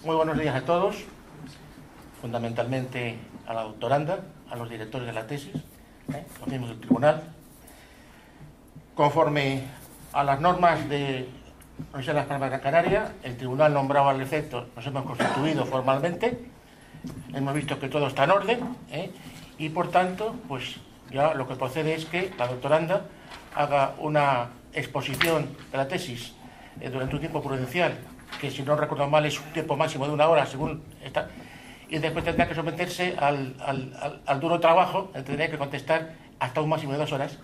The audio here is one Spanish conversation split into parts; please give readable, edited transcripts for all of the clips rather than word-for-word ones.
Muy buenos días a todos, fundamentalmente a la doctoranda, a los directores de la tesis, los miembros del tribunal. Conforme a las normas de la Universidad de Las Palmas de Gran Canaria, el tribunal nombrado al efecto, nos hemos constituido formalmente, hemos visto que todo está en orden, y por tanto, pues ya lo que procede es que la doctoranda haga una exposición de la tesis durante un tiempo prudencial, que si no recuerdo mal es un tiempo máximo de 1 hora, según está, y después tendrá que someterse al duro trabajo, tendrá que contestar hasta un máximo de 2 horas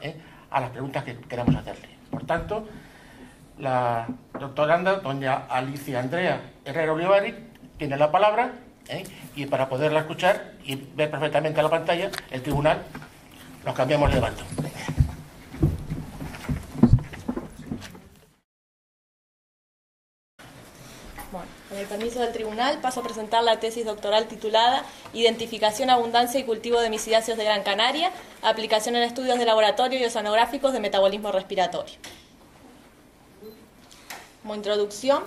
a las preguntas que queramos hacerle. Por tanto, la doctoranda, doña Alicia Andrea Herrera Olivari, tiene la palabra, y para poderla escuchar y ver perfectamente a la pantalla, el tribunal, nos cambiamos de bando. Bueno, con el permiso del tribunal paso a presentar la tesis doctoral titulada Identificación, abundancia y cultivo de misidáceos de Gran Canaria, aplicación en estudios de laboratorio y oceanográficos de metabolismo respiratorio. Como introducción,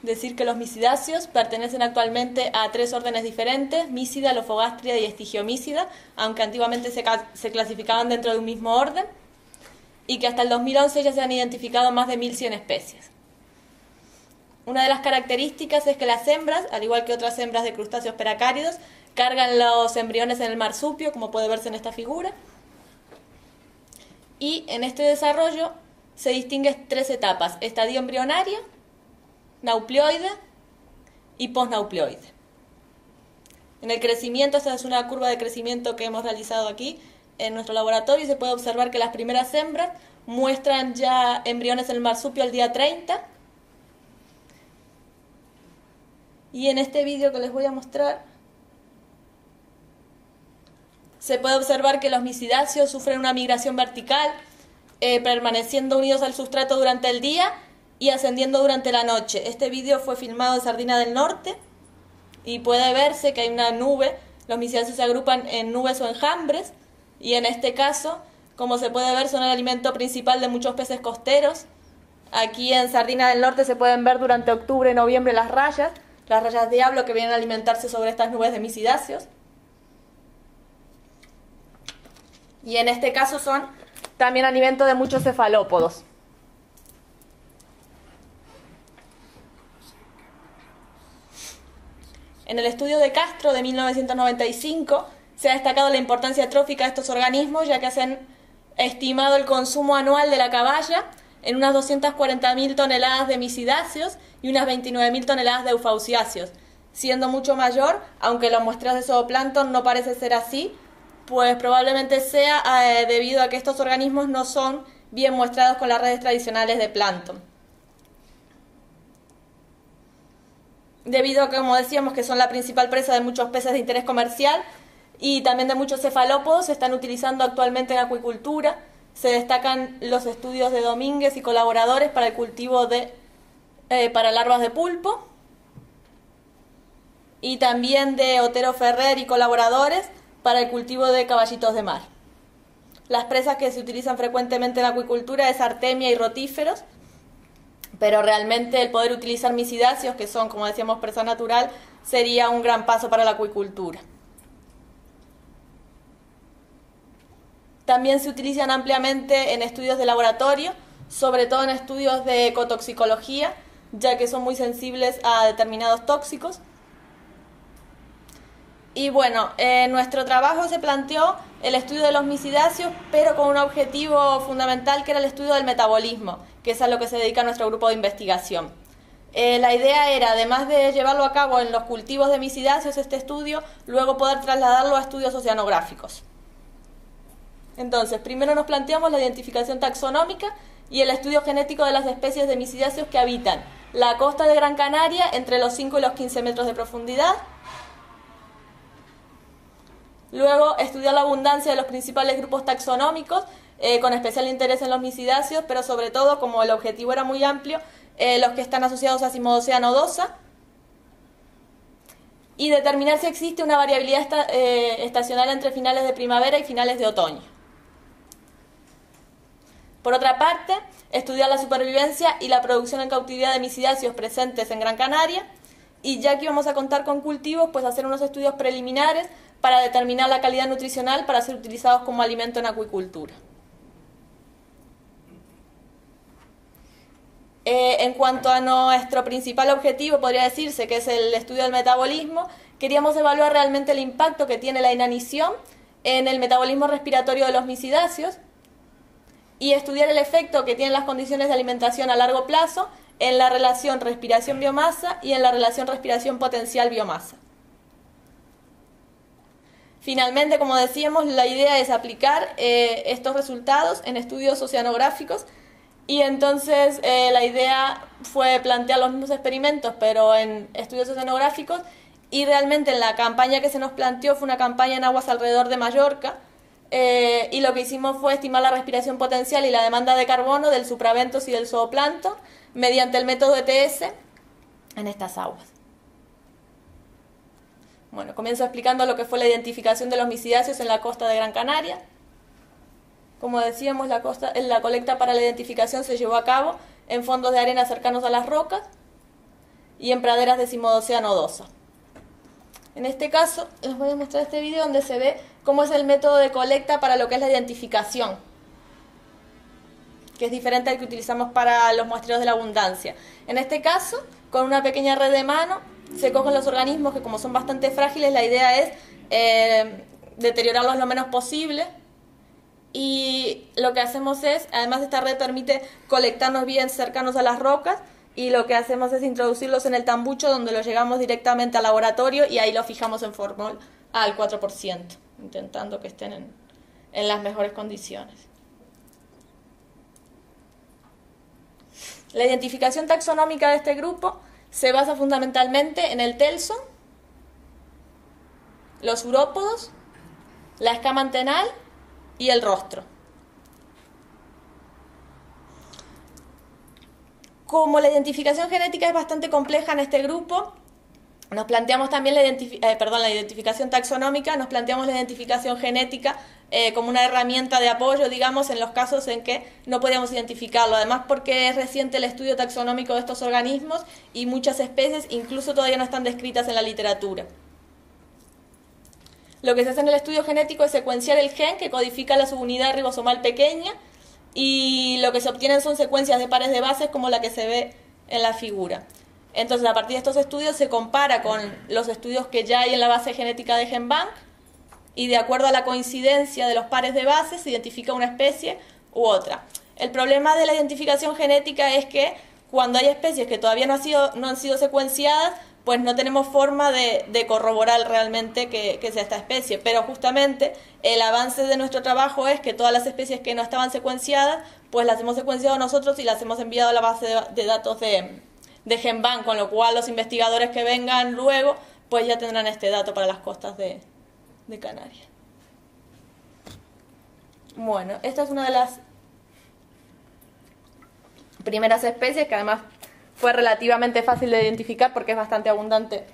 decir que los misidáceos pertenecen actualmente a 3 órdenes diferentes: Mísida, Lophogastrida y Estigiomísida, aunque antiguamente se clasificaban dentro de un mismo orden, y que hasta el 2011 ya se han identificado más de 1100 especies. Una de las características es que las hembras, al igual que otras hembras de crustáceos peracáridos, cargan los embriones en el marsupio, como puede verse en esta figura. Y en este desarrollo se distinguen 3 etapas: estadio embrionaria, naupleoide y posnaupleoide. En el crecimiento, esta es una curva de crecimiento que hemos realizado aquí en nuestro laboratorio, y se puede observar que las primeras hembras muestran ya embriones en el marsupio al día 30. Y en este vídeo que les voy a mostrar, se puede observar que los misidáceos sufren una migración vertical, permaneciendo unidos al sustrato durante el día y ascendiendo durante la noche. Este vídeo fue filmado en Sardina del Norte y puede verse que hay una nube. Los misidáceos se agrupan en nubes o enjambres, y en este caso, como se puede ver, son el alimento principal de muchos peces costeros. Aquí en Sardina del Norte se pueden ver durante octubre y noviembre las rayas diablo, que vienen a alimentarse sobre estas nubes de misidáceos. Y en este caso son también alimento de muchos cefalópodos. En el estudio de Castro de 1995 se ha destacado la importancia trófica de estos organismos, ya que se han estimado el consumo anual de la caballa en unas 240.000 toneladas de misidáceos y unas 29.000 toneladas de eufausiáceos, siendo mucho mayor, aunque las muestras de zooplancton no parece ser así, pues probablemente sea debido a que estos organismos no son bien muestrados con las redes tradicionales de plancton. Debido a que, como decíamos, que son la principal presa de muchos peces de interés comercial y también de muchos cefalópodos, se están utilizando actualmente en acuicultura. Se destacan los estudios de Domínguez y colaboradores para el cultivo para larvas de pulpo, y también de Otero Ferrer y colaboradores para el cultivo de caballitos de mar. Las presas que se utilizan frecuentemente en acuicultura es artemia y rotíferos, pero realmente el poder utilizar misidáceos, que son, como decíamos, presa natural, sería un gran paso para la acuicultura. También se utilizan ampliamente en estudios de laboratorio, sobre todo en estudios de ecotoxicología, ya que son muy sensibles a determinados tóxicos. Y bueno, en nuestro trabajo se planteó el estudio de los misidáceos, pero con un objetivo fundamental, que era el estudio del metabolismo, que es a lo que se dedica nuestro grupo de investigación. La idea era, además de llevarlo a cabo en los cultivos de misidáceos, este estudio, luego poder trasladarlo a estudios oceanográficos. Entonces, primero nos planteamos la identificación taxonómica y el estudio genético de las especies de misidáceos que habitan la costa de Gran Canaria entre los 5 y los 15 metros de profundidad. Luego, estudiar la abundancia de los principales grupos taxonómicos, con especial interés en los misidáceos, pero sobre todo, como el objetivo era muy amplio, los que están asociados a Cimodocea nodosa. Y determinar si existe una variabilidad estacional entre finales de primavera y finales de otoño. Por otra parte, estudiar la supervivencia y la producción en cautividad de misidáceos presentes en Gran Canaria, y ya que íbamos a contar con cultivos, pues hacer unos estudios preliminares para determinar la calidad nutricional para ser utilizados como alimento en acuicultura. En cuanto a nuestro principal objetivo, podría decirse que es el estudio del metabolismo, queríamos evaluar realmente el impacto que tiene la inanición en el metabolismo respiratorio de los misidáceos y estudiar el efecto que tienen las condiciones de alimentación a largo plazo en la relación respiración-biomasa y en la relación respiración potencial-biomasa. Finalmente, como decíamos, la idea es aplicar estos resultados en estudios oceanográficos y entonces la idea fue plantear los mismos experimentos pero en estudios oceanográficos y realmente en la campaña que se nos planteó fue una campaña en aguas alrededor de Mallorca y lo que hicimos fue estimar la respiración potencial y la demanda de carbono del supraventos y del zooplancton mediante el método ETS en estas aguas. Bueno, comienzo explicando lo que fue la identificación de los misidáceos en la costa de Gran Canaria. Como decíamos, la colecta para la identificación se llevó a cabo en fondos de arena cercanos a las rocas y en praderas decimodocea nodosa. En este caso, les voy a mostrar este video donde se ve cómo es el método de colecta para lo que es la identificación, que es diferente al que utilizamos para los muestreos de la abundancia. En este caso, con una pequeña red de mano, se cogen los organismos que como son bastante frágiles, la idea es deteriorarlos lo menos posible. Y lo que hacemos es, además esta red permite colectarnos bien cercanos a las rocas y lo que hacemos es introducirlos en el tambucho donde los llevamos directamente al laboratorio y ahí los fijamos en formol al 4%, intentando que estén en las mejores condiciones. La identificación taxonómica de este grupo se basa fundamentalmente en el telson, los urópodos, la escama antenal y el rostro. Como la identificación genética es bastante compleja en este grupo, nos planteamos también la identificación taxonómica, nos planteamos la identificación genética como una herramienta de apoyo, digamos, en los casos en que no podíamos identificarlo. Además, porque es reciente el estudio taxonómico de estos organismos y muchas especies incluso todavía no están descritas en la literatura. Lo que se hace en el estudio genético es secuenciar el gen que codifica la subunidad ribosomal pequeña y lo que se obtienen son secuencias de pares de bases como la que se ve en la figura. Entonces, a partir de estos estudios se compara con los estudios que ya hay en la base genética de GenBank y de acuerdo a la coincidencia de los pares de bases se identifica una especie u otra. El problema de la identificación genética es que cuando hay especies que todavía no han sido secuenciadas, pues no tenemos forma de corroborar realmente que sea esta especie. Pero justamente el avance de nuestro trabajo es que todas las especies que no estaban secuenciadas, pues las hemos secuenciado nosotros y las hemos enviado a la base de datos de GenBank, con lo cual los investigadores que vengan luego, pues ya tendrán este dato para las costas de Canarias. Bueno, esta es una de las primeras especies que además fue relativamente fácil de identificar porque es bastante abundante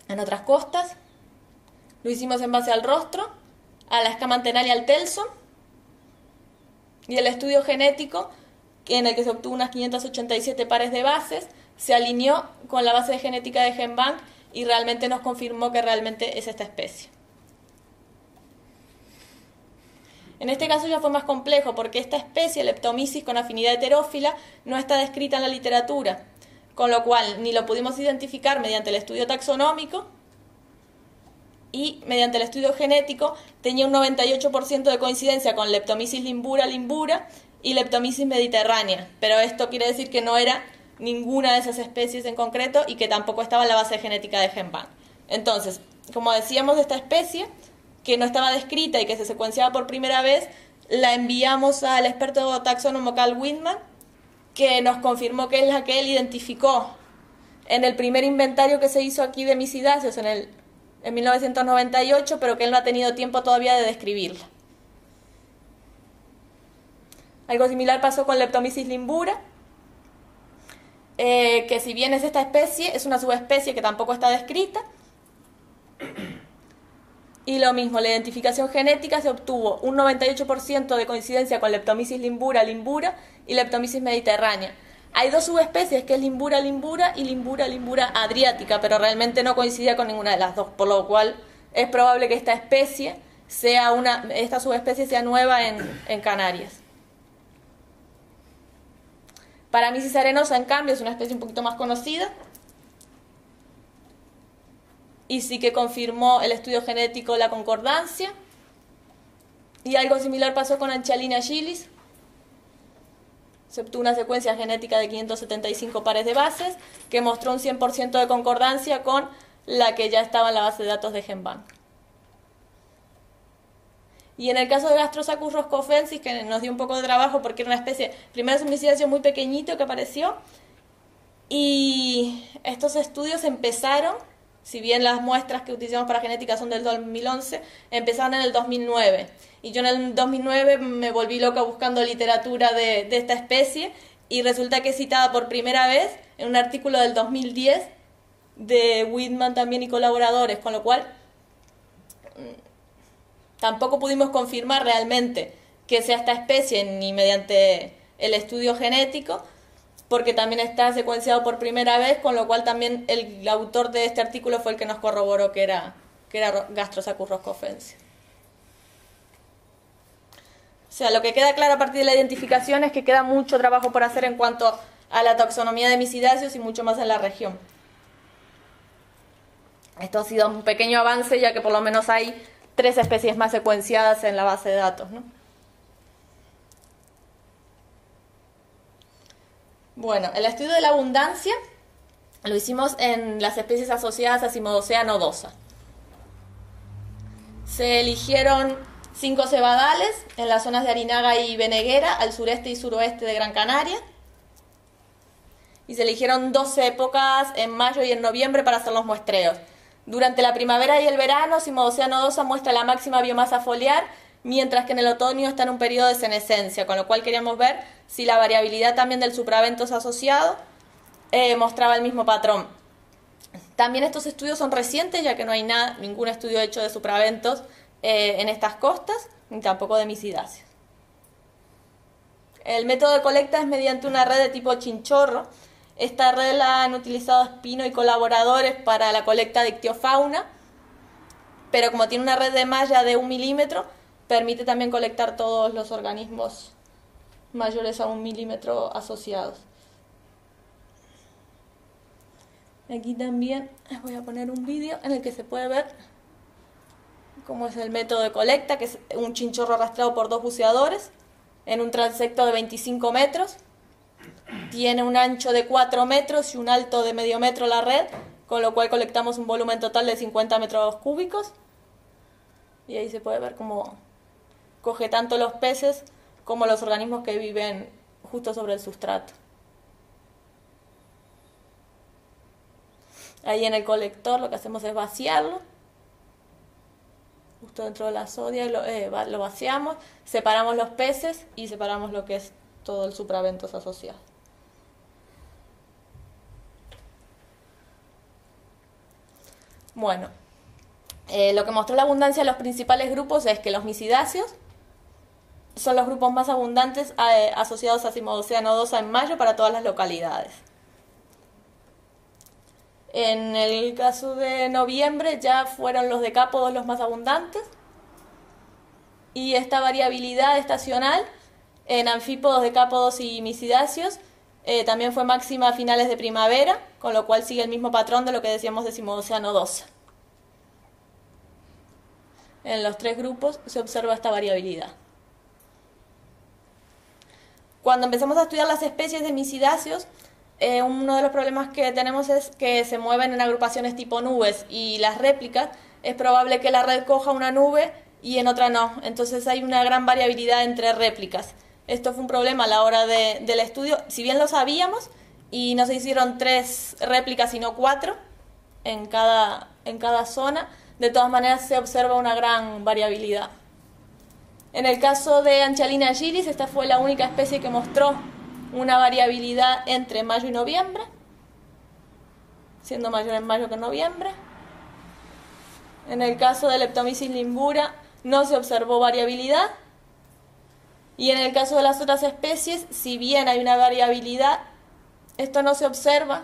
en otras costas. Lo hicimos en base al rostro, a la escama antenal y al telson. Y el estudio genético, en el que se obtuvo unas 587 pares de bases, se alineó con la base de genética de GenBank y realmente nos confirmó que realmente es esta especie. En este caso ya fue más complejo porque esta especie, Leptomysis con afinidad heterófila, no está descrita en la literatura, con lo cual ni lo pudimos identificar mediante el estudio taxonómico y mediante el estudio genético tenía un 98% de coincidencia con Leptomysis limbura y Leptomysis mediterránea, pero esto quiere decir que no era ninguna de esas especies en concreto y que tampoco estaba en la base genética de GenBank. Entonces, como decíamos, de esta especie que no estaba descrita y que se secuenciaba por primera vez, la enviamos al experto taxónomo Carl Whitman, que nos confirmó que es la que él identificó en el primer inventario que se hizo aquí de misidáceos en 1998, pero que él no ha tenido tiempo todavía de describirla. Algo similar pasó con Leptomysis limbura, que si bien es esta especie, es una subespecie que tampoco está descrita. Y lo mismo, la identificación genética se obtuvo un 98% de coincidencia con Leptomysis limbura y Leptomysis mediterránea. Hay dos subespecies, que es Limbura limbura y Limbura limbura adriática, pero realmente no coincidía con ninguna de las dos, por lo cual es probable que esta subespecie sea nueva en Canarias. Paramysis arenosa, en cambio, es una especie un poquito más conocida y sí que confirmó el estudio genético la concordancia. Y algo similar pasó con Anchalina agilis. Se obtuvo una secuencia genética de 575 pares de bases que mostró un 100% de concordancia con la que ya estaba en la base de datos de GenBank. Y en el caso de Gastrosacus roscofensis, que nos dio un poco de trabajo porque era una especie, primero es un misidacio muy pequeñito que apareció, y estos estudios empezaron, si bien las muestras que utilizamos para genética son del 2011, empezaron en el 2009. Y yo en el 2009 me volví loca buscando literatura de esta especie, y resulta que es citada por primera vez en un artículo del 2010 de Whitman también y colaboradores, con lo cual tampoco pudimos confirmar realmente que sea esta especie ni mediante el estudio genético, porque también está secuenciado por primera vez, con lo cual también el autor de este artículo fue el que nos corroboró que era Gastrosacus roscofensis. O sea, lo que queda claro a partir de la identificación es que queda mucho trabajo por hacer en cuanto a la taxonomía de misidáceos y mucho más en la región. Esto ha sido un pequeño avance, ya que por lo menos hay 3 especies más secuenciadas en la base de datos, ¿no? Bueno, el estudio de la abundancia lo hicimos en las especies asociadas a Cimodocea nodosa. Se eligieron 5 cebadales en las zonas de Arinaga y Beneguera, al sureste y suroeste de Gran Canaria. Y se eligieron 12 épocas en mayo y en noviembre para hacer los muestreos. Durante la primavera y el verano, Cimodocea nodosa muestra la máxima biomasa foliar, mientras que en el otoño está en un periodo de senescencia, con lo cual queríamos ver si la variabilidad también del supraventos asociado mostraba el mismo patrón. También estos estudios son recientes, ya que no hay ningún estudio hecho de supraventos en estas costas, ni tampoco de misidáceos. El método de colecta es mediante una red de tipo chinchorro. Esta red la han utilizado Espino y colaboradores para la colecta de ictiofauna, pero como tiene una red de malla de 1 milímetro, permite también colectar todos los organismos mayores a 1 milímetro asociados. Aquí también les voy a poner un vídeo en el que se puede ver cómo es el método de colecta, que es un chinchorro arrastrado por 2 buceadores en un transecto de 25 metros. Tiene un ancho de 4 metros y un alto de medio metro la red, con lo cual colectamos un volumen total de 50 metros cúbicos. Y ahí se puede ver cómo coge tanto los peces como los organismos que viven justo sobre el sustrato. Ahí en el colector lo que hacemos es vaciarlo, justo dentro de la sodia, lo vaciamos, separamos los peces y separamos lo que es todo el supraventos asociado. Bueno, lo que mostró la abundancia de los principales grupos es que los misidáceos son los grupos más abundantes asociados a Cimodocea nodosa en mayo para todas las localidades. En el caso de noviembre ya fueron los decápodos los más abundantes, y esta variabilidad estacional en anfípodos, decápodos y misidáceos también fue máxima a finales de primavera, con lo cual sigue el mismo patrón de lo que decíamos de Cimodocea nodosa. En los 3 grupos se observa esta variabilidad. Cuando empezamos a estudiar las especies de misidáceos, uno de los problemas que tenemos es que se mueven en agrupaciones tipo nubes, y las réplicas es probable que la red coja una nube y en otra no. Entonces hay una gran variabilidad entre réplicas. Esto fue un problema a la hora del estudio, si bien lo sabíamos, y no se hicieron 3 réplicas sino 4 en cada zona. De todas maneras se observa una gran variabilidad. En el caso de Anchalina agilis, esta fue la única especie que mostró una variabilidad entre mayo y noviembre, siendo mayor en mayo que en noviembre. En el caso de Leptomysis limbura no se observó variabilidad. Y en el caso de las otras especies, si bien hay una variabilidad, Esto no se observa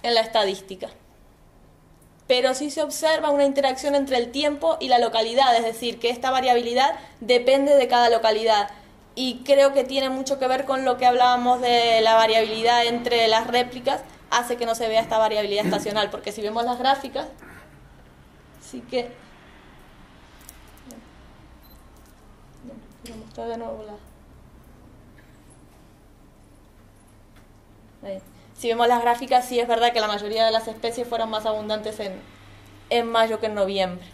en la estadística, pero sí se observa una interacción entre el tiempo y la localidad, es decir, que esta variabilidad depende de cada localidad. Y creo que tiene mucho que ver con lo que hablábamos de la variabilidad entre las réplicas, hace que no se vea esta variabilidad estacional, porque si vemos las gráficas, sí que... Voy a mostrar de nuevo Si vemos las gráficas, sí es verdad que la mayoría de las especies fueron más abundantes en mayo que en noviembre.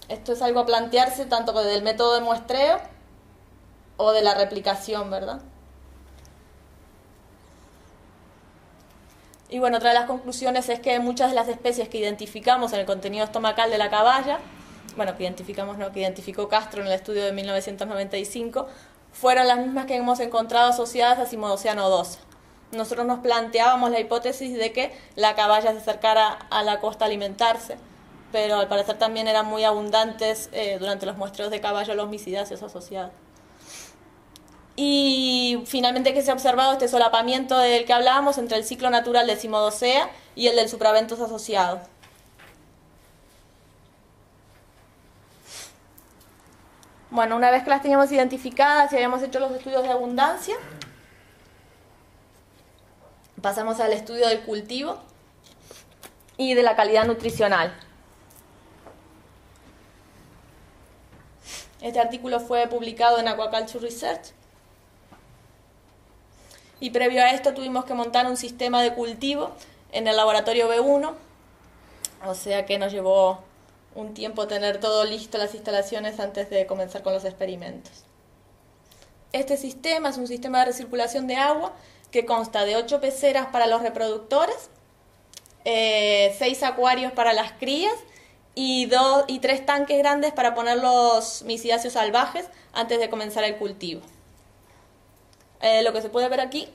Esto es algo a plantearse tanto desde el método de muestreo o de la replicación, ¿verdad? Y bueno, otra de las conclusiones es que muchas de las especies que identificamos en el contenido estomacal de la caballa, bueno, que identificó Castro en el estudio de 1995, fueron las mismas que hemos encontrado asociadas a Cimodocea nodosa. Nosotros nos planteábamos la hipótesis de que la caballa se acercara a la costa a alimentarse, pero al parecer también eran muy abundantes durante los muestreos de caballo los misidáceos asociados. Y finalmente que se ha observado este solapamiento del que hablábamos entre el ciclo natural de Cimodocea y el del supraventus asociado. Bueno, una vez que las teníamos identificadas y habíamos hecho los estudios de abundancia, pasamos al estudio del cultivo y de la calidad nutricional. Este artículo fue publicado en Aquaculture Research. Y previo a esto tuvimos que montar un sistema de cultivo en el laboratorio B1, o sea que nos llevó un tiempo tener todo listo, las instalaciones, antes de comenzar con los experimentos. Este sistema es un sistema de recirculación de agua que consta de 8 peceras para los reproductores, 6 acuarios para las crías y 3 tanques grandes para poner los misidáceos salvajes antes de comenzar el cultivo. Lo que se puede ver aquí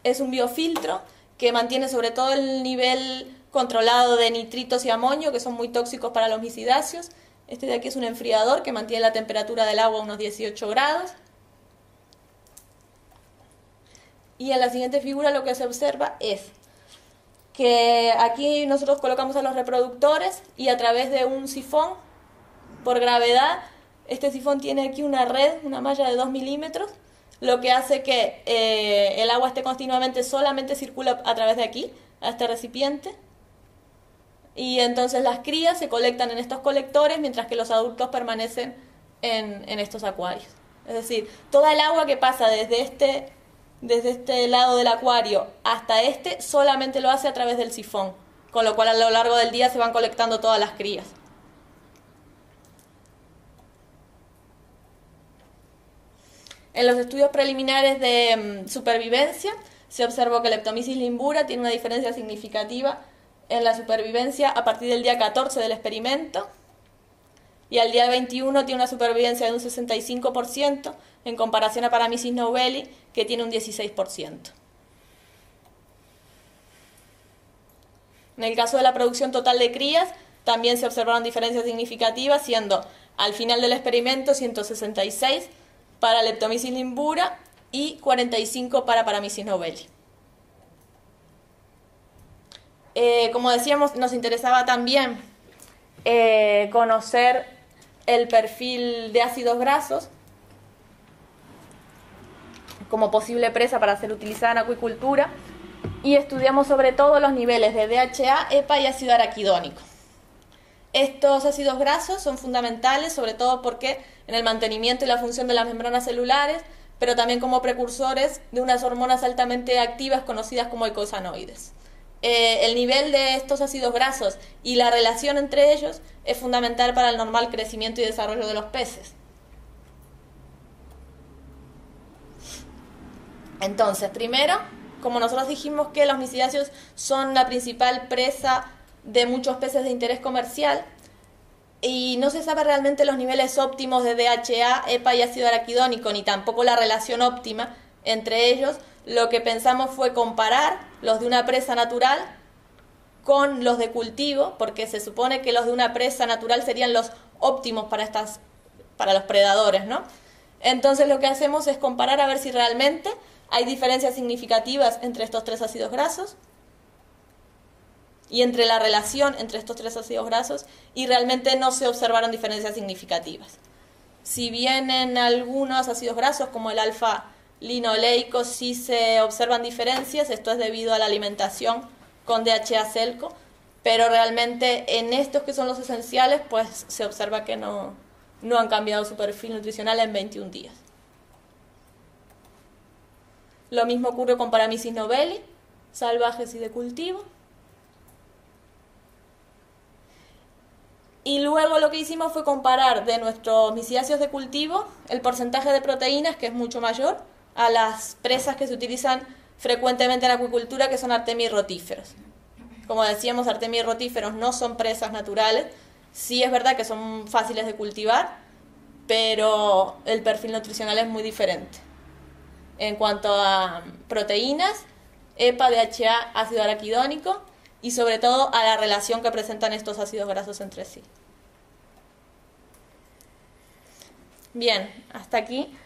es un biofiltro que mantiene sobre todo el nivel controlado de nitritos y amonio, que son muy tóxicos para los misidáceos. Este de aquí es un enfriador que mantiene la temperatura del agua a unos 18 grados. Y en la siguiente figura lo que se observa es que aquí nosotros colocamos a los reproductores y a través de un sifón por gravedad, este sifón tiene aquí una red, una malla de 2 milímetros, lo que hace que el agua esté continuamente, solamente circula a través de aquí, a este recipiente. Y entonces las crías se colectan en estos colectores, mientras que los adultos permanecen en estos acuarios. Es decir, toda el agua que pasa desde este lado del acuario hasta este, solamente lo hace a través del sifón, con lo cual a lo largo del día se van colectando todas las crías. En los estudios preliminares de supervivencia se observó que Leptomysis limbura tiene una diferencia significativa en la supervivencia a partir del día 14 del experimento, y al día 21 tiene una supervivencia de un 65% en comparación a Paramycis novelli, que tiene un 16%. En el caso de la producción total de crías, también se observaron diferencias significativas, siendo al final del experimento 166 para Leptomycis limbura y 45 para Paramycis novelli. Como decíamos, nos interesaba también conocer el perfil de ácidos grasos como posible presa para ser utilizada en acuicultura, y estudiamos sobre todo los niveles de DHA, EPA y ácido araquidónico. Estos ácidos grasos son fundamentales, sobre todo porque en el mantenimiento y la función de las membranas celulares, pero también como precursores de unas hormonas altamente activas conocidas como eicosanoides. El nivel de estos ácidos grasos y la relación entre ellos es fundamental para el normal crecimiento y desarrollo de los peces. Entonces, primero, como nosotros dijimos que los misidáceos son la principal presa de muchos peces de interés comercial, y no se sabe realmente los niveles óptimos de DHA, EPA y ácido araquidónico, ni tampoco la relación óptima entre ellos, lo que pensamos fue comparar los de una presa natural con los de cultivo, porque se supone que los de una presa natural serían los óptimos para los predadores, ¿no? Entonces lo que hacemos es comparar a ver si realmente hay diferencias significativas entre estos 3 ácidos grasos y entre la relación entre estos 3 ácidos grasos, y realmente no se observaron diferencias significativas. Si bien en algunos ácidos grasos, como el alfa-linoleico, sí se observan diferencias, esto es debido a la alimentación con DHA celco, pero realmente en estos que son los esenciales, pues se observa que no han cambiado su perfil nutricional en 21 días. Lo mismo ocurre con Paramycis novelli, salvajes y de cultivo. Y luego lo que hicimos fue comparar de nuestros misidáceos de cultivo el porcentaje de proteínas, que es mucho mayor, a las presas que se utilizan frecuentemente en acuicultura, que son artemia y rotíferos. Como decíamos, artemia y rotíferos no son presas naturales. Sí es verdad que son fáciles de cultivar, pero el perfil nutricional es muy diferente. En cuanto a proteínas, EPA, DHA, ácido araquidónico, y sobre todo a la relación que presentan estos ácidos grasos entre sí. Bien, hasta aquí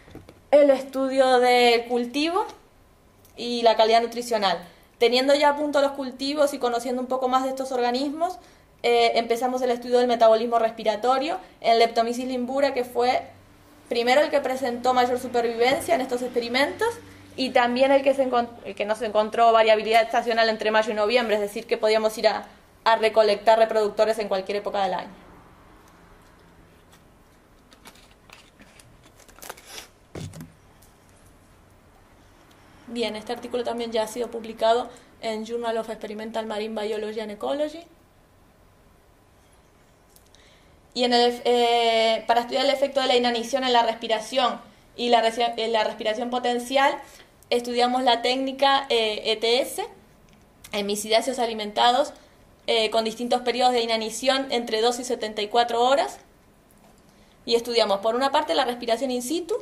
el estudio del cultivo y la calidad nutricional. Teniendo ya a punto los cultivos y conociendo un poco más de estos organismos, empezamos el estudio del metabolismo respiratorio en Leptomyces limbura, que fue primero el que presentó mayor supervivencia en estos experimentos, y también el que nos encontró variabilidad estacional entre mayo y noviembre, es decir, que podíamos ir a recolectar reproductores en cualquier época del año. Bien, este artículo también ya ha sido publicado en Journal of Experimental Marine Biology and Ecology. Y para estudiar el efecto de la inanición en la respiración y la respiración potencial, estudiamos la técnica ETS en misidáceos alimentados con distintos periodos de inanición entre 2 y 74 horas. Y estudiamos, por una parte, la respiración in situ,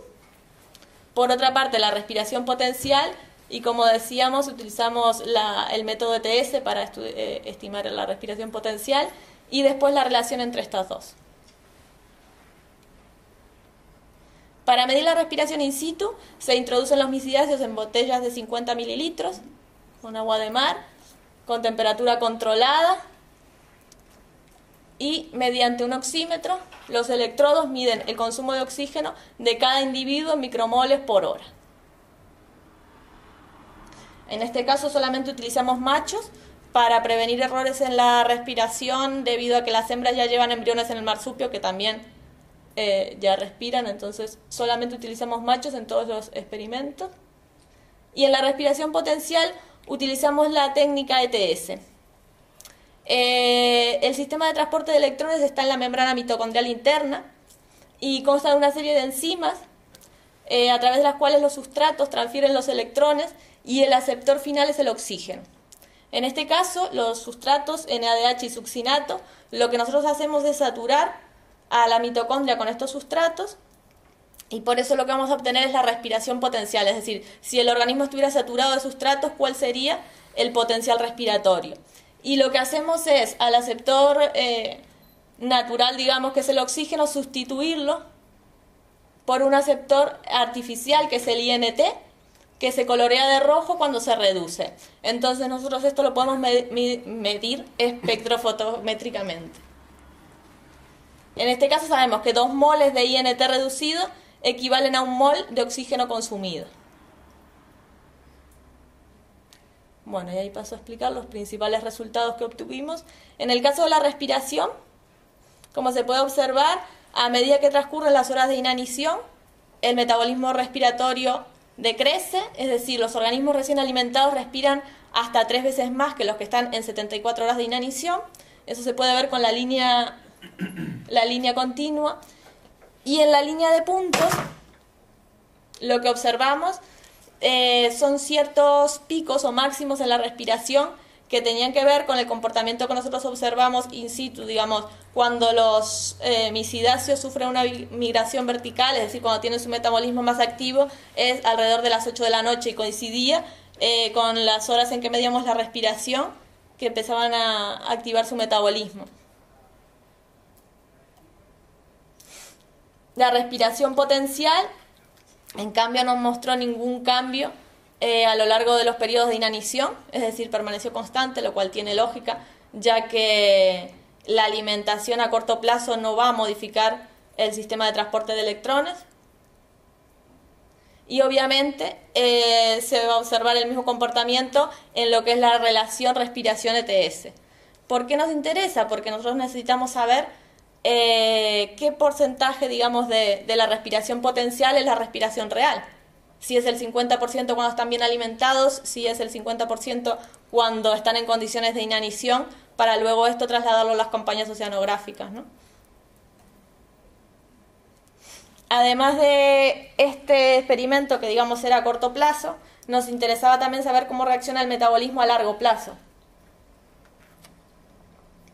por otra parte, la respiración potencial, y como decíamos, utilizamos el método ETS para estimar la respiración potencial, y después la relación entre estas dos. Para medir la respiración in situ, se introducen los misidáceos en botellas de 50 mililitros, con agua de mar, con temperatura controlada, y mediante un oxímetro, los electrodos miden el consumo de oxígeno de cada individuo en micromoles por hora. En este caso solamente utilizamos machos para prevenir errores en la respiración, debido a que las hembras ya llevan embriones en el marsupio que también ya respiran, entonces solamente utilizamos machos en todos los experimentos. Y en la respiración potencial utilizamos la técnica ETS. El sistema de transporte de electrones está en la membrana mitocondrial interna y consta de una serie de enzimas a través de las cuales los sustratos transfieren los electrones y el aceptor final es el oxígeno. En este caso, los sustratos NADH y succinato, lo que nosotros hacemos es saturar a la mitocondria con estos sustratos, y por eso lo que vamos a obtener es la respiración potencial, es decir, si el organismo estuviera saturado de sustratos, ¿cuál sería el potencial respiratorio? Y lo que hacemos es, al aceptor natural, digamos que es el oxígeno, sustituirlo por un aceptor artificial, que es el INT, que se colorea de rojo cuando se reduce. Entonces nosotros esto lo podemos medir espectrofotométricamente. En este caso sabemos que 2 moles de INT reducido equivalen a 1 mol de oxígeno consumido. Bueno, y ahí paso a explicar los principales resultados que obtuvimos. En el caso de la respiración, como se puede observar, a medida que transcurren las horas de inanición, el metabolismo respiratorio decrece, es decir, los organismos recién alimentados respiran hasta 3 veces más que los que están en 74 horas de inanición. Eso se puede ver con la línea continua. Y en la línea de puntos, lo que observamos son ciertos picos o máximos en la respiración que tenían que ver con el comportamiento que nosotros observamos in situ, digamos, cuando los misidáceos sufren una migración vertical, es decir, cuando tienen su metabolismo más activo, es alrededor de las 8 de la noche, y coincidía con las horas en que medíamos la respiración, que empezaban a activar su metabolismo. La respiración potencial, en cambio, no mostró ningún cambio a lo largo de los periodos de inanición, es decir, permaneció constante, lo cual tiene lógica, ya que la alimentación a corto plazo no va a modificar el sistema de transporte de electrones. Y obviamente se va a observar el mismo comportamiento en lo que es la relación respiración-ETS. ¿Por qué nos interesa? Porque nosotros necesitamos saber qué porcentaje, digamos, de la respiración potencial es la respiración real. Si es el 50% cuando están bien alimentados, si es el 50% cuando están en condiciones de inanición, para luego esto trasladarlo a las campañas oceanográficas, ¿no? Además de este experimento, que digamos era a corto plazo, nos interesaba también saber cómo reacciona el metabolismo a largo plazo.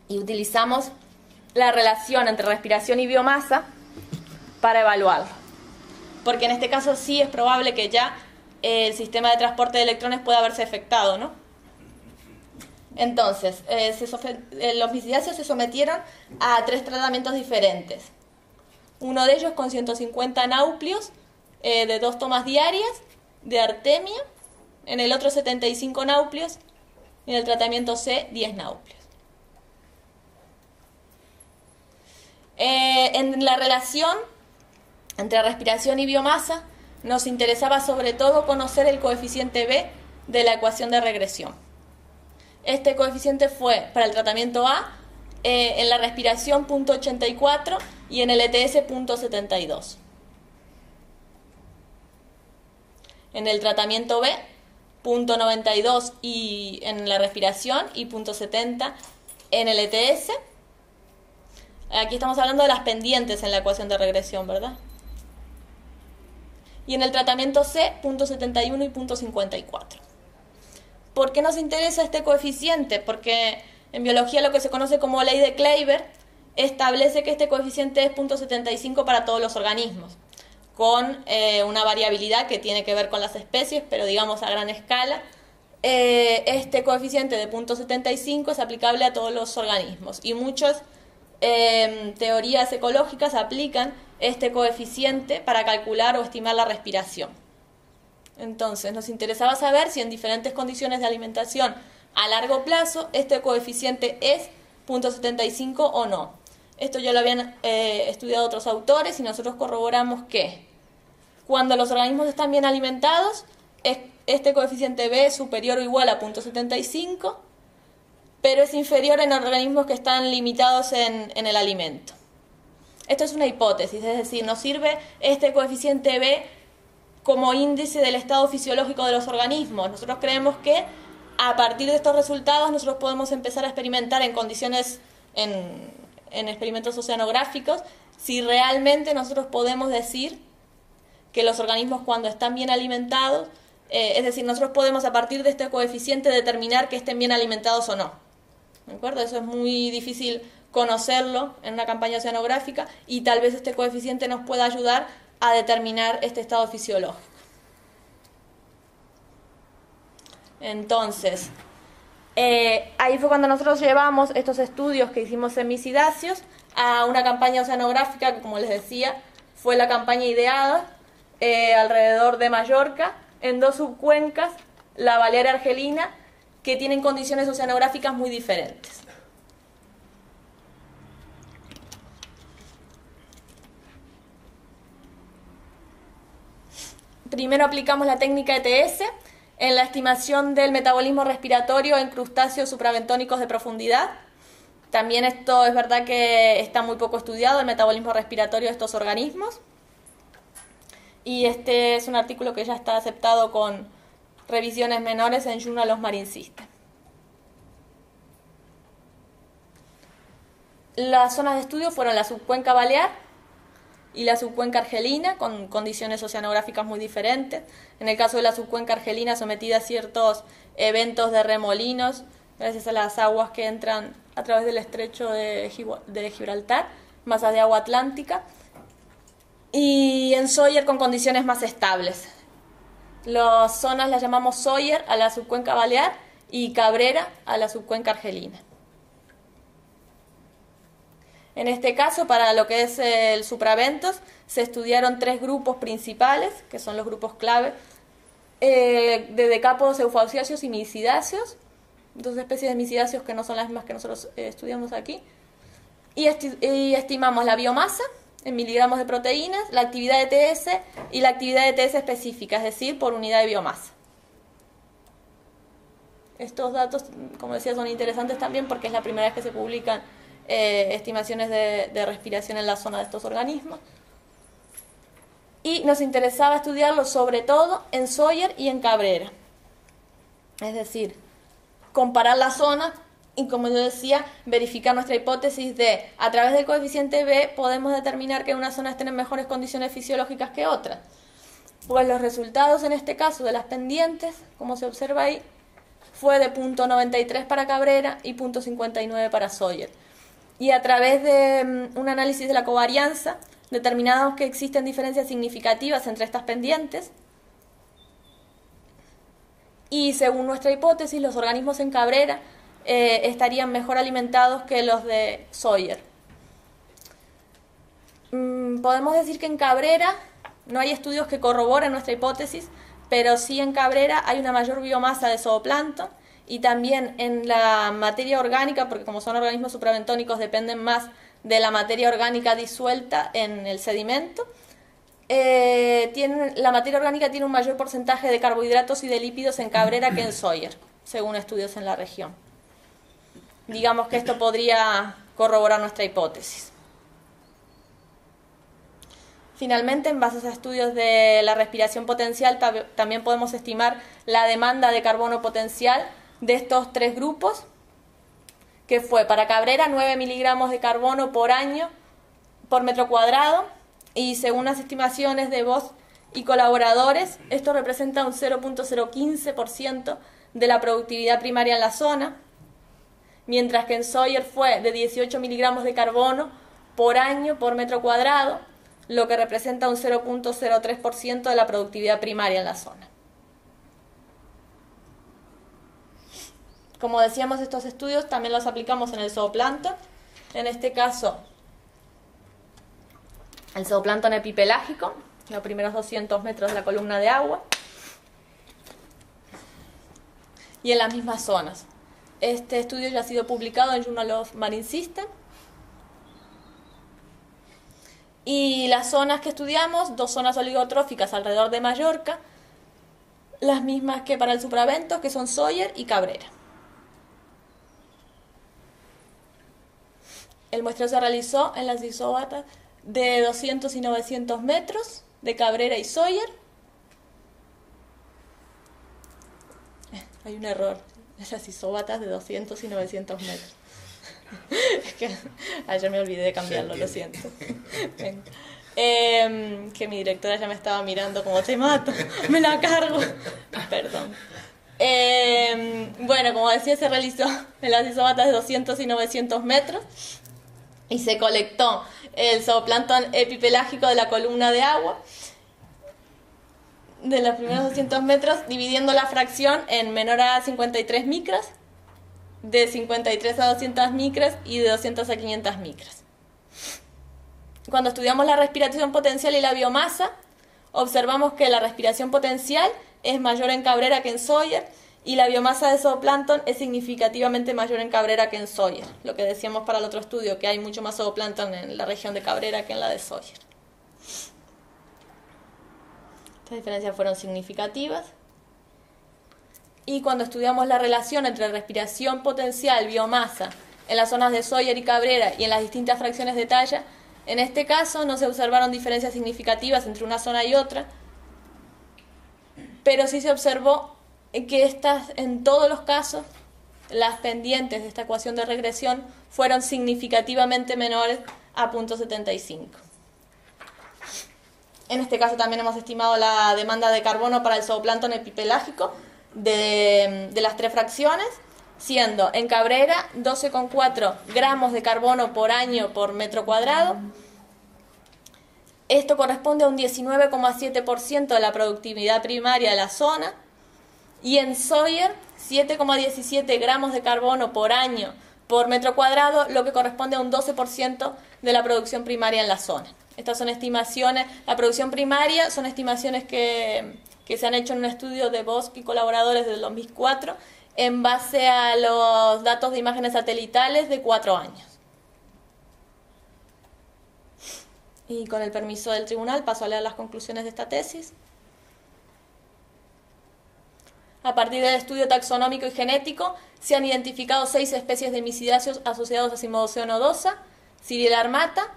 Y utilizamos la relación entre respiración y biomasa para evaluarlo. Porque en este caso sí es probable que ya el sistema de transporte de electrones pueda haberse afectado, ¿no? Entonces, los misidáceos se sometieron a 3 tratamientos diferentes. Uno de ellos con 150 nauplios de 2 tomas diarias de artemia, en el otro 75 nauplios y en el tratamiento C 10 nauplios. En la relación entre respiración y biomasa nos interesaba sobre todo conocer el coeficiente B de la ecuación de regresión. Este coeficiente fue para el tratamiento A en la respiración 0.84 y en el ETS 0.72. En el tratamiento B 0.92 y en la respiración y 0.70 en el ETS. Aquí estamos hablando de las pendientes en la ecuación de regresión, ¿verdad? Y en el tratamiento C 0.71 y 0.54. ¿Por qué nos interesa este coeficiente? Porque en biología lo que se conoce como ley de Kleiber establece que este coeficiente es 0.75 para todos los organismos, con una variabilidad que tiene que ver con las especies, pero digamos a gran escala. Este coeficiente de 0.75 es aplicable a todos los organismos y muchas teorías ecológicas aplican este coeficiente para calcular o estimar la respiración. Entonces nos interesaba saber si en diferentes condiciones de alimentación a largo plazo este coeficiente es 0.75 o no. Esto ya lo habían estudiado otros autores y nosotros corroboramos que cuando los organismos están bien alimentados, este coeficiente B es superior o igual a 0.75, pero es inferior en organismos que están limitados en el alimento. Esto es una hipótesis, es decir, nos sirve este coeficiente B como índice del estado fisiológico de los organismos. Nosotros creemos que a partir de estos resultados nosotros podemos empezar a experimentar en condiciones, en experimentos oceanográficos, si realmente nosotros podemos decir que los organismos cuando están bien alimentados, es decir, nosotros podemos a partir de este coeficiente determinar que estén bien alimentados o no. ¿De acuerdo? Eso es muy difícil conocerlo en una campaña oceanográfica y tal vez este coeficiente nos pueda ayudar a determinar este estado fisiológico. Entonces, ahí fue cuando nosotros llevamos estos estudios que hicimos en misidáceos a una campaña oceanográfica que, como les decía, fue la campaña ideada alrededor de Mallorca, en 2 subcuencas, la Balear Argelina, que tienen condiciones oceanográficas muy diferentes. Primero aplicamos la técnica ETS en la estimación del metabolismo respiratorio en crustáceos suprabentónicos de profundidad. También esto es verdad que está muy poco estudiado, el metabolismo respiratorio de estos organismos. Y este es un artículo que ya está aceptado con revisiones menores en Journal of Marine Systems. Las zonas de estudio fueron la subcuenca balear y la subcuenca argelina, con condiciones oceanográficas muy diferentes. En el caso de la subcuenca argelina, sometida a ciertos eventos de remolinos, gracias a las aguas que entran a través del estrecho de Gibraltar, masas de agua atlántica. Y en Sawyer con condiciones más estables. Las zonas las llamamos Sawyer a la subcuenca balear y Cabrera a la subcuenca argelina. En este caso, para lo que es el supraventos, se estudiaron 3 grupos principales, que son los grupos clave, de decápodos eufausiáceos y misidáceos, dos especies de misidáceos que no son las mismas que nosotros estudiamos aquí. Y estimamos la biomasa en miligramos de proteínas, la actividad de ETS y la actividad de ETS específica, es decir, por unidad de biomasa. Estos datos, como decía, son interesantes también porque es la primera vez que se publican estimaciones de respiración en la zona de estos organismos. Y nos interesaba estudiarlo sobre todo en Sawyer y en Cabrera. Es decir, comparar la zona y, como yo decía, verificar nuestra hipótesis de, a través del coeficiente B, podemos determinar que unas zonas tienen mejores condiciones fisiológicas que otras. Pues los resultados en este caso de las pendientes, como se observa ahí, fue de 0.93 para Cabrera y 0.59 para Sawyer. Y a través de un análisis de la covarianza, determinamos que existen diferencias significativas entre estas pendientes. Y según nuestra hipótesis, los organismos en Cabrera estarían mejor alimentados que los de Sawyer. Podemos decir que en Cabrera no hay estudios que corroboren nuestra hipótesis, pero sí en Cabrera hay una mayor biomasa de zooplancton y también en la materia orgánica, porque como son organismos suprabentónicos dependen más de la materia orgánica disuelta en el sedimento. La materia orgánica tiene un mayor porcentaje de carbohidratos y de lípidos en Cabrera que en Sawyer, según estudios en la región. Digamos que esto podría corroborar nuestra hipótesis. Finalmente, en base a estudios de la respiración potencial, también podemos estimar la demanda de carbono potencial de estos tres grupos, que fue para Cabrera 9 miligramos de carbono por año por metro cuadrado, y según las estimaciones de Voss y colaboradores, esto representa un 0.015% de la productividad primaria en la zona, mientras que en Sawyer fue de 18 miligramos de carbono por año por metro cuadrado, lo que representa un 0.03% de la productividad primaria en la zona. Como decíamos, estos estudios también los aplicamos en el zooplancton. En este caso, el zooplancton epipelágico, los primeros 200 metros de la columna de agua, y en las mismas zonas. Este estudio ya ha sido publicado en Journal of Marine Systems. Y las zonas que estudiamos, dos zonas oligotróficas alrededor de Mallorca, las mismas que para el supraventos, que son Sawyer y Cabrera. El muestreo se realizó en las isóbatas de 200 y 900 metros de Cabrera y Sawyer. Hay un error, las isóbatas de 200 y 900 metros. Es que ayer me olvidé de cambiarlo, lo siento. Que mi directora ya me estaba mirando como te mato, me la cargo. Perdón. Bueno, como decía, se realizó en las isóbatas de 200 y 900 metros y se colectó el zooplancton epipelágico de la columna de agua de los primeros 200 metros, dividiendo la fracción en menor a 53 micras, de 53 a 200 micras y de 200 a 500 micras. Cuando estudiamos la respiración potencial y la biomasa, observamos que la respiración potencial es mayor en Cabrera que en Sawyer y la biomasa de zooplancton es significativamente mayor en Cabrera que en Sawyer. Lo que decíamos para el otro estudio, que hay mucho más zooplancton en la región de Cabrera que en la de Sawyer. Estas diferencias fueron significativas. Y cuando estudiamos la relación entre respiración potencial, biomasa, en las zonas de Sawyer y Cabrera y en las distintas fracciones de talla, en este caso no se observaron diferencias significativas entre una zona y otra, pero sí se observó que en todos los casos, las pendientes de esta ecuación de regresión fueron significativamente menores a 0.75. En este caso también hemos estimado la demanda de carbono para el zooplancton epipelágico de las tres fracciones, siendo en Cabrera 12,4 gramos de carbono por año por metro cuadrado. Esto corresponde a un 19,7% de la productividad primaria de la zona. Y en Sawyer 7,17 gramos de carbono por año por metro cuadrado, lo que corresponde a un 12% de la producción primaria en la zona. Estas son estimaciones, la producción primaria son estimaciones que que se han hecho en un estudio de Bosch y colaboradores del 2004, en base a los datos de imágenes satelitales de 4 años. Y con el permiso del tribunal paso a leer las conclusiones de esta tesis. A partir del estudio taxonómico y genético, se han identificado 6 especies de misidáceos asociados a Cimodocea nodosa, Ciriella armata,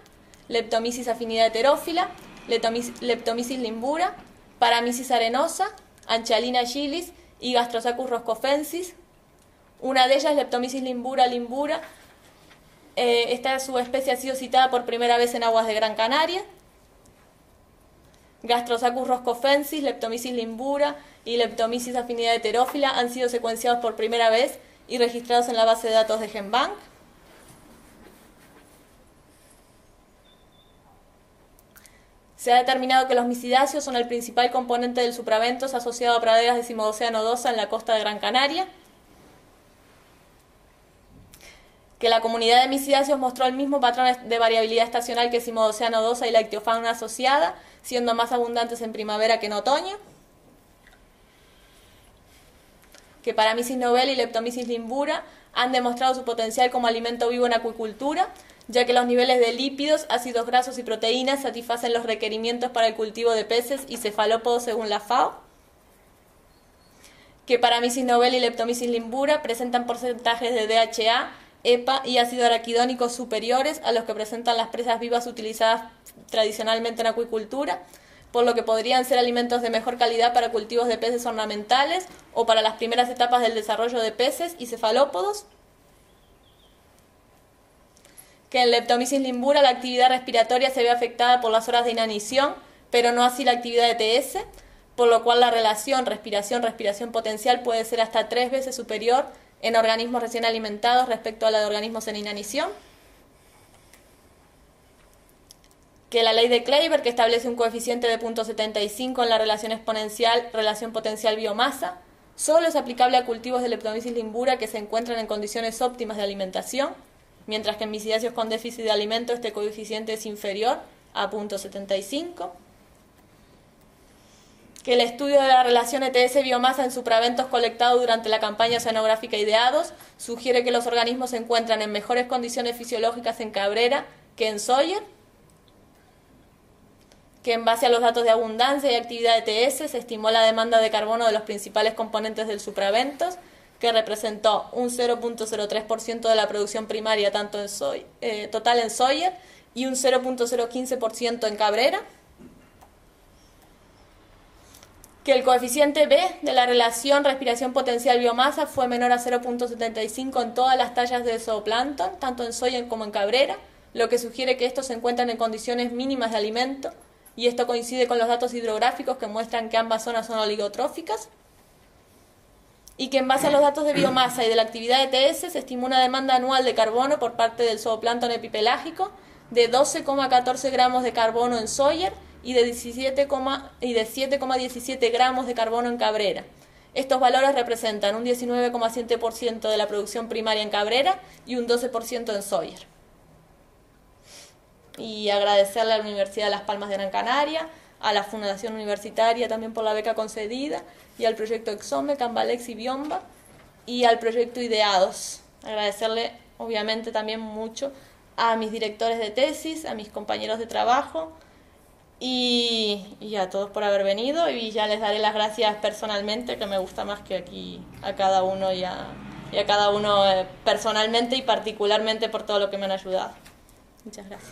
Leptomysis afinida heterófila, Leptomysis limbura, Paramysis arenosa, Anchalina agilis y Gastrosacus roscofensis. Una de ellas, Leptomysis limbura. Esta subespecie ha sido citada por primera vez en aguas de Gran Canaria. Gastrosacus roscofensis, Leptomysis limbura y Leptomysis afinida heterófila han sido secuenciados por primera vez y registrados en la base de datos de GenBank. Se ha determinado que los misidáceos son el principal componente del supraventos asociado a praderas de Cimodocea nodosa en la costa de Gran Canaria. Que la comunidad de misidáceos mostró el mismo patrón de variabilidad estacional que Cimodocea nodosa y la ictiofauna asociada, siendo más abundantes en primavera que en otoño. Que Paramysis novella y Leptomysis limbura han demostrado su potencial como alimento vivo en acuicultura, ya que los niveles de lípidos, ácidos grasos y proteínas satisfacen los requerimientos para el cultivo de peces y cefalópodos según la FAO. Que Paramysis novella y Leptomysis limbura presentan porcentajes de DHA, EPA y ácido araquidónico superiores a los que presentan las presas vivas utilizadas tradicionalmente en acuicultura, por lo que podrían ser alimentos de mejor calidad para cultivos de peces ornamentales o para las primeras etapas del desarrollo de peces y cefalópodos. Que en Leptomysis limbura la actividad respiratoria se ve afectada por las horas de inanición, pero no así la actividad de ETS, por lo cual la relación respiración potencial puede ser hasta 3 veces superior en organismos recién alimentados respecto a la de organismos en inanición. Que la ley de Kleiber, que establece un coeficiente de 0.75 en la relación exponencial relación potencial biomasa, solo es aplicable a cultivos de Leptomysis limbura que se encuentran en condiciones óptimas de alimentación, mientras que en misidáceos con déficit de alimento este coeficiente es inferior a 0.75. Que el estudio de la relación ETS-biomasa en supraventos colectado durante la campaña oceanográfica Ideados sugiere que los organismos se encuentran en mejores condiciones fisiológicas en Cabrera que en Sawyer. Que en base a los datos de abundancia y actividad de ETS se estimó la demanda de carbono de los principales componentes del supraventos, que representó un 0.03% de la producción primaria tanto en total en Sawyer y un 0.015% en Cabrera. Que el coeficiente B de la relación respiración potencial biomasa fue menor a 0.75 en todas las tallas de zooplancton, tanto en Sawyer como en Cabrera, lo que sugiere que estos se encuentran en condiciones mínimas de alimento, y esto coincide con los datos hidrográficos que muestran que ambas zonas son oligotróficas. Y que en base a los datos de biomasa y de la actividad de ETS se estimó una demanda anual de carbono por parte del zooplancton epipelágico de 12,14 gramos de carbono en Sawyer y de 7,17 gramos de carbono en Cabrera. Estos valores representan un 19,7% de la producción primaria en Cabrera y un 12% en Sawyer. Y agradecerle a la Universidad de Las Palmas de Gran Canaria, a la Fundación Universitaria también por la beca concedida, y al proyecto Exome, Cambalex y Biomba, y al proyecto Ideados. Agradecerle obviamente también mucho a mis directores de tesis, a mis compañeros de trabajo, y a todos por haber venido, y ya les daré las gracias personalmente, que me gusta más que aquí a cada uno y a cada uno personalmente y particularmente por todo lo que me han ayudado. Muchas gracias.